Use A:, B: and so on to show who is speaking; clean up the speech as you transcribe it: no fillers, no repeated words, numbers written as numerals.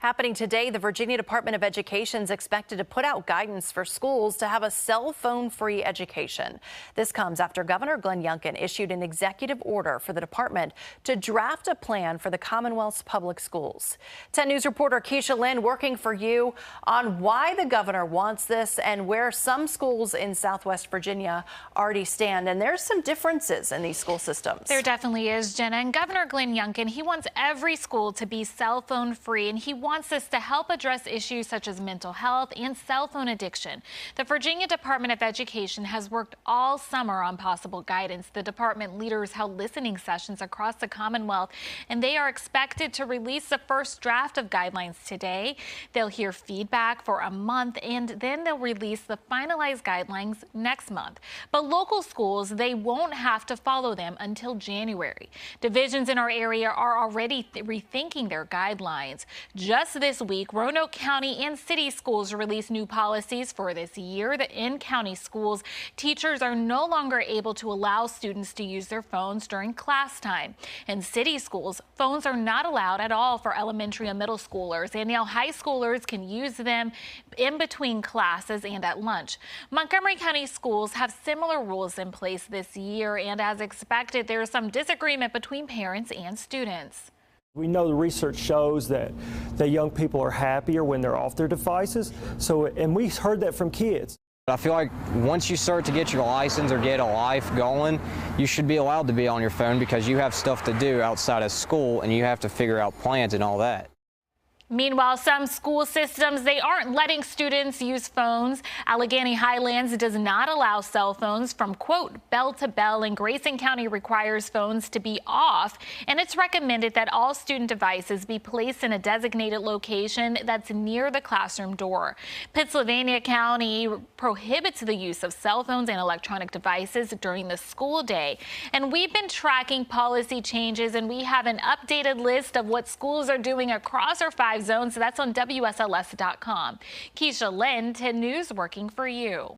A: Happening today, the Virginia Department of Education is expected to put out guidance for schools to have a cell phone-free education. This comes after Governor Glenn Youngkin issued an executive order for the department to draft a plan for the Commonwealth's public schools. 10 News reporter Keisha Lynn working for you on why the governor wants this and where some schools in Southwest Virginia already stand. And there's some differences in these school systems.
B: There definitely is, Jenna. And Governor Glenn Youngkin, he wants every school to be cell phone free, and he wants this to help address issues such as mental health and cell phone addiction. The Virginia Department of Education has worked all summer on possible guidance. The department leaders held listening sessions across the Commonwealth, and they are expected to release the first draft of guidelines today. They'll hear feedback for a month, and then they'll release the finalized guidelines next month. But local schools, they won't have to follow them until January. Divisions in our area are already rethinking their guidelines. Just this week, Roanoke County and city schools released new policies for this year. In county schools, teachers are no longer able to allow students to use their phones during class time. In city schools, phones are not allowed at all for elementary and middle schoolers, and now high schoolers can use them in between classes and at lunch. Montgomery County schools have similar rules in place this year, and as expected, there is some disagreement between parents and students.
C: We know the research shows that young people are happier when they're off their devices. And we heard that from kids.
D: I feel like once you start to get your license or get a life going, you should be allowed to be on your phone because you have stuff to do outside of school and you have to figure out plans and all that.
B: Meanwhile, some school systems, they aren't letting students use phones. Allegheny Highlands does not allow cell phones from, quote, bell to bell, and Grayson County requires phones to be off. And it's recommended that all student devices be placed in a designated location that's near the classroom door. Pittsylvania County prohibits the use of cell phones and electronic devices during the school day. And we've been tracking policy changes, and we have an updated list of what schools are doing across our 5 zones. So that's on WSLS.com. Keisha Lynn, 10 News working for you.